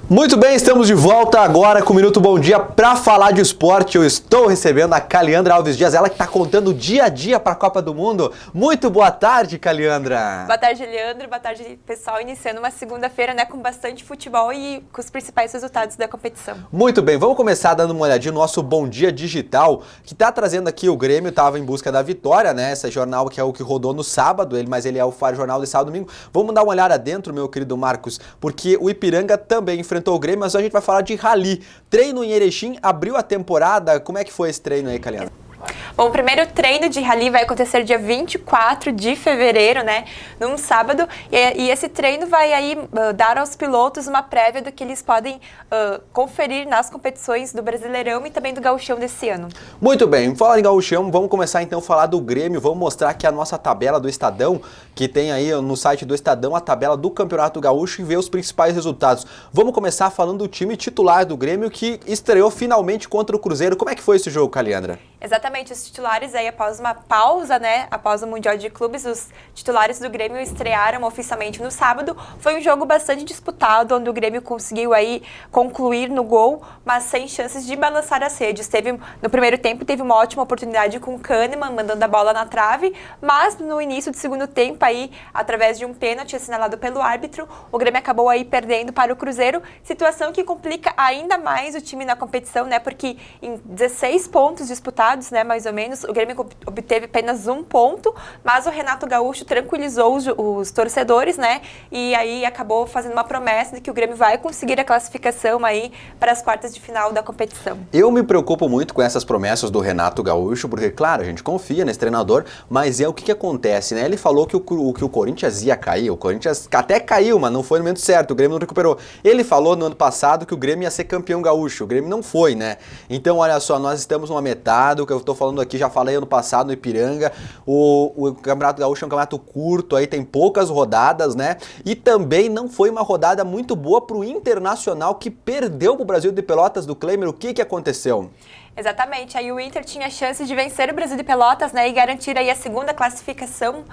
Muito bem, estamos de volta agora com o Minuto Bom Dia para falar de esporte. Eu estou recebendo a Caliandra Alves Dias, ela que está contando o dia a dia para a Copa do Mundo. Muito boa tarde, Caliandra. Boa tarde, Leandro. Boa tarde, pessoal. Iniciando uma segunda-feira, com bastante futebol e com os principais resultados da competição. Muito bem, vamos começar dando uma olhadinha no nosso Bom Dia Digital, que está trazendo aqui o Grêmio, estava em busca da vitória, né? Esse jornal que é o que rodou no sábado, mas ele é o Faro Jornal de sábado e domingo. Vamos dar uma olhada dentro, meu querido Marcos, porque o Ipiranga também enfrentou o Grêmio, mas a gente vai falar de rally. Treino em Erechim, abriu a temporada. Como é que foi esse treino aí, Caliandra? Bom, o primeiro treino de rally vai acontecer dia 24 de fevereiro, num sábado, e esse treino vai aí dar aos pilotos uma prévia do que eles podem conferir nas competições do Brasileirão e também do Gauchão desse ano. Muito bem, falar em Gauchão, vamos começar então a falar do Grêmio, vamos mostrar aqui a nossa tabela do Estadão, que tem aí no site do Estadão a tabela do Campeonato Gaúcho e ver os principais resultados. Vamos começar falando do time titular do Grêmio, que estreou finalmente contra o Cruzeiro. Como é que foi esse jogo, Caliandra? Exatamente, os titulares aí após uma pausa, após o Mundial de Clubes, os titulares do Grêmio estrearam oficialmente no sábado. Foi um jogo bastante disputado, onde o Grêmio conseguiu aí concluir no gol, mas sem chances de balançar as redes. No primeiro tempo, teve uma ótima oportunidade com o Kahneman, mandando a bola na trave, mas no início do segundo tempo, aí, através de um pênalti assinalado pelo árbitro, o Grêmio acabou aí perdendo para o Cruzeiro, situação que complica ainda mais o time na competição, porque em 16 pontos disputados, mais ou menos, o Grêmio obteve apenas 1 ponto, mas o Renato Gaúcho tranquilizou os torcedores, e aí acabou fazendo uma promessa de que o Grêmio vai conseguir a classificação aí para as quartas de final da competição. Eu me preocupo muito com essas promessas do Renato Gaúcho, porque, claro, a gente confia nesse treinador, mas o que acontece, Ele falou que o Corinthians ia cair, o Corinthians até caiu, mas não foi no momento certo, o Grêmio não recuperou. Ele falou no ano passado que o Grêmio ia ser campeão gaúcho, o Grêmio não foi, Então, olha só, nós estamos numa metade, o que eu estou falando aqui, já falei ano passado no Ipiranga, o Campeonato Gaúcho é um campeonato curto, aí tem poucas rodadas, E também não foi uma rodada muito boa para o Internacional, que perdeu para o Brasil de Pelotas do Cleimer. O que aconteceu? Exatamente, aí o Inter tinha chances de vencer o Brasil de Pelotas, e garantir aí a segunda classificação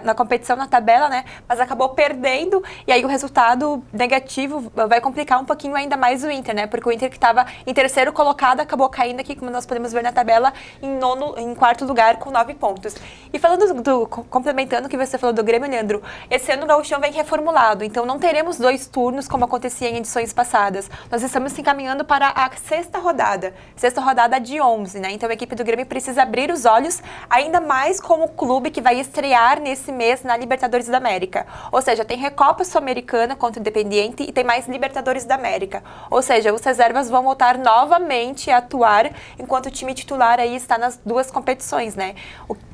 na competição, na tabela, mas acabou perdendo, e aí o resultado negativo vai complicar um pouquinho ainda mais o Inter, porque o Inter, que estava em terceiro colocado, acabou caindo aqui, como nós podemos ver na tabela, em quarto lugar com 9 pontos. E falando complementando o que você falou do Grêmio, Leandro, esse ano o Gauchão vem reformulado, então não teremos 2 turnos como acontecia em edições passadas. Nós estamos se encaminhando para a sexta rodada de 11, Então a equipe do Grêmio precisa abrir os olhos, ainda mais como clube que vai estrear nesse mês na Libertadores da América. Ou seja, tem Recopa Sul-Americana contra o Independiente e tem mais Libertadores da América. Ou seja, os reservas vão voltar novamente a atuar, enquanto o time titular aí está nas 2 competições,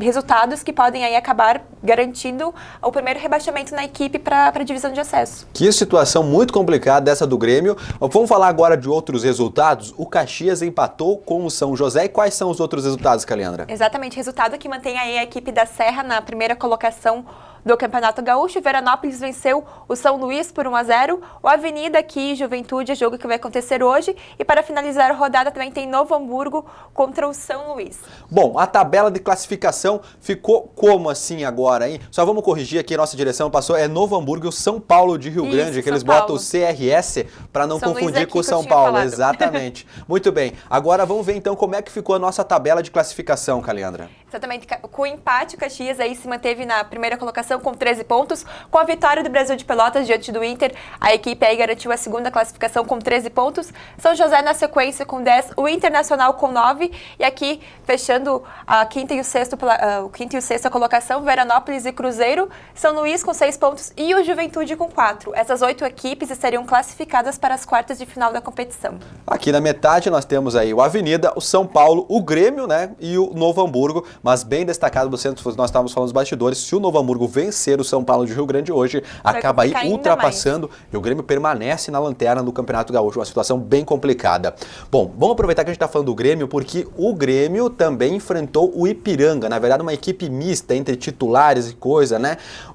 Resultados que podem aí acabar garantindo o primeiro rebaixamento na equipe para a divisão de acesso. Que situação muito complicada essa do Grêmio. Vamos falar agora de outros resultados. O Caxias empatou com o São José. E quais são os outros resultados, Caliandra? Exatamente, resultado que mantém aí a equipe da Serra na primeira colocação do Campeonato Gaúcho. O Veranópolis venceu o São Luís por 1-0. O Avenida aqui, Juventude, é jogo que vai acontecer hoje. E para finalizar a rodada também tem Novo Hamburgo contra o São Luís. Bom, a tabela de classificação ficou como assim agora, hein? Só vamos corrigir aqui, nossa direção passou, é Novo Hamburgo e o São Paulo de Rio Grande, que eles botam o CRS para não confundir com o São Paulo. Exatamente. Muito bem. Agora vamos ver então como é que ficou a nossa tabela de classificação, Caliandra. Exatamente. Com o empate, o Caxias aí se manteve na primeira colocação com 13 pontos. Com a vitória do Brasil de Pelotas diante do Inter, a equipe aí garantiu a segunda classificação com 13 pontos. São José na sequência com 10, o Internacional com 9. E aqui, fechando a quinta e o sexta colocação, Veranópolis e Cruzeiro, São Luís com 6 pontos e o Juventude com 4. Essas 8 equipes estariam classificadas para as quartas de final da competição. Aqui na metade nós temos aí o Avenida, o São Paulo, o Grêmio, e o Novo Hamburgo. Mas bem destacado, nós estávamos falando dos bastidores, se o Novo Hamburgo vencer o São Paulo de Rio Grande hoje, acaba aí ultrapassando e o Grêmio permanece na lanterna do Campeonato Gaúcho, uma situação bem complicada. Bom, vamos aproveitar que a gente está falando do Grêmio, porque o Grêmio também enfrentou o Ipiranga, na verdade uma equipe mista entre titulares e coisa,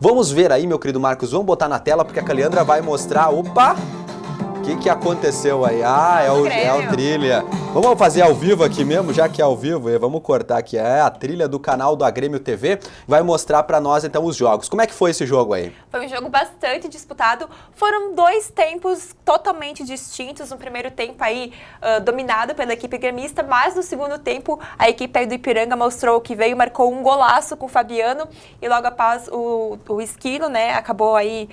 Vamos ver aí, meu querido Marcos, vamos botar na tela, porque a Caliandra vai mostrar, opa, o que aconteceu aí? É o Trilha. Vamos fazer ao vivo aqui mesmo, já que é ao vivo, e vamos cortar aqui a trilha do canal do Grêmio TV, vai mostrar pra nós então os jogos. Como é que foi esse jogo aí? Foi um jogo bastante disputado, foram dois tempos totalmente distintos, no primeiro tempo aí dominado pela equipe gremista, mas no segundo tempo a equipe aí do Ipiranga mostrou que veio, marcou um golaço com o Fabiano e logo após o Esquilo, né, acabou aí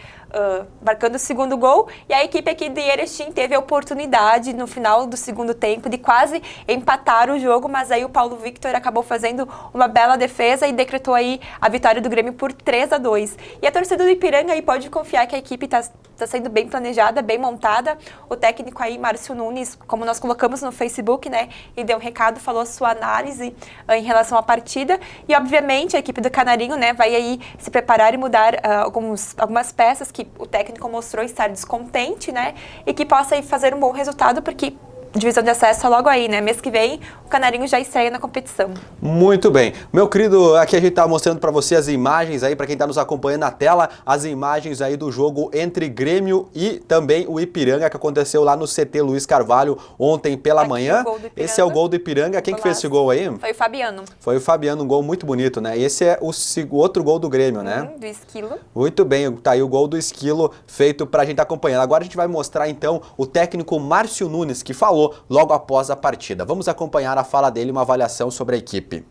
marcando o segundo gol, e a equipe aqui de Erechim teve a oportunidade no final do segundo tempo de quase empatar o jogo, mas aí o Paulo Victor acabou fazendo uma bela defesa e decretou aí a vitória do Grêmio por 3-2. E a torcida do Ipiranga aí pode confiar que a equipe está sendo bem planejada, bem montada. O técnico aí, Márcio Nunes, como nós colocamos no Facebook, né, e deu um recado, falou a sua análise em relação à partida, e obviamente a equipe do Canarinho, né, vai aí se preparar e mudar algumas peças que o técnico mostrou estar descontente, né, e que possa aí fazer um bom resultado, porque divisão de acesso é logo aí, né? Mês que vem o Canarinho já estreia na competição. Muito bem. Meu querido, aqui a gente tá mostrando para você as imagens aí, para quem tá nos acompanhando na tela, as imagens aí do jogo entre Grêmio e também o Ipiranga, que aconteceu lá no CT Luiz Carvalho ontem pela manhã. Esse é o gol do Ipiranga. Quem que fez esse gol aí? Foi o Fabiano. Foi o Fabiano, um gol muito bonito, né? E esse é o outro gol do Grêmio, né? Do Esquilo. Muito bem, tá aí o gol do Esquilo feito pra gente acompanhar. Agora a gente vai mostrar então o técnico Márcio Nunes, que falou logo após a partida. Vamos acompanhar a fala dele, uma avaliação sobre a equipe.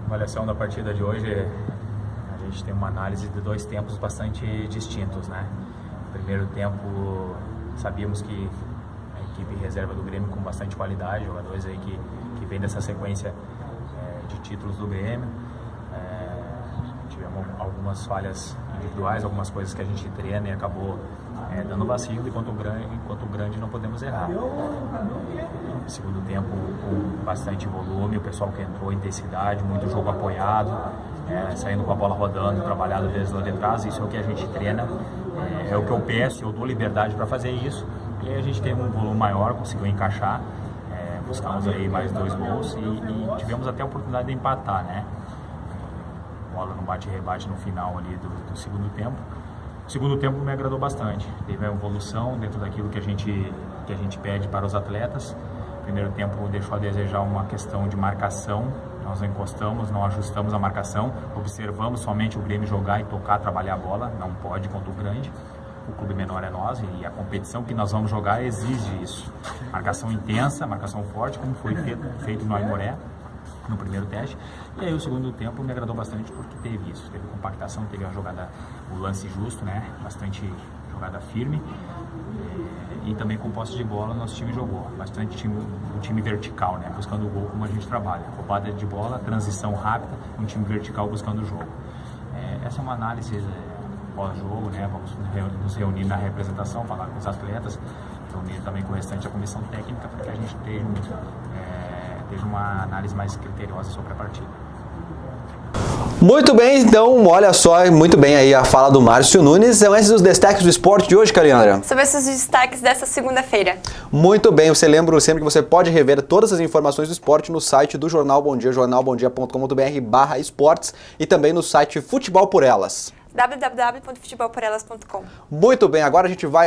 A avaliação da partida de hoje, a gente tem uma análise de dois tempos bastante distintos, né? No primeiro tempo, sabíamos que a equipe reserva do Grêmio com bastante qualidade, jogadores aí que vem dessa sequência de títulos do Grêmio. Tivemos algumas falhas individuais, algumas coisas que a gente treina e acabou dando vacilo, enquanto o grande não podemos errar. Segundo tempo, com bastante volume, o pessoal que entrou, intensidade, muito jogo apoiado, saindo com a bola rodando, trabalhado desde lá de trás, isso é o que a gente treina, é o que eu peço, eu dou liberdade para fazer isso, e aí a gente teve um volume maior, conseguiu encaixar, buscamos aí mais 2 gols e tivemos até a oportunidade de empatar, né? Bola no bate-rebate no final ali do segundo tempo. O segundo tempo me agradou bastante, teve uma evolução dentro daquilo que a gente pede para os atletas. O primeiro tempo deixou a desejar uma questão de marcação, nós não encostamos, não ajustamos a marcação, observamos somente o Grêmio jogar e tocar, trabalhar a bola, não pode contra o grande. O clube menor é nós e a competição que nós vamos jogar exige isso. Marcação intensa, marcação forte, como foi feito no Aimoré no primeiro teste. E aí o segundo tempo me agradou bastante porque teve isso, teve compactação, teve a jogada, o lance justo, né? Bastante jogada firme. E também com posse de bola nosso time jogou, bastante um time vertical, né? Buscando o gol como a gente trabalha. Roubada de bola, transição rápida, um time vertical buscando o jogo. Essa é uma análise pós-jogo, né? Vamos nos reunir na representação, falar com os atletas, reunir também com o restante da comissão técnica para que a gente tenha uma análise mais criteriosa sobre a partida. Muito bem, então, olha só, muito bem aí a fala do Márcio Nunes. São esses os destaques do esporte de hoje, Caliandra? São esses os destaques dessa segunda-feira. Muito bem, você lembra sempre que você pode rever todas as informações do esporte no site do Jornal Bom Dia, jornalbomdia.com.br/esportes e também no site Futebol por Elas. www.futebolporelas.com. Muito bem, agora a gente vai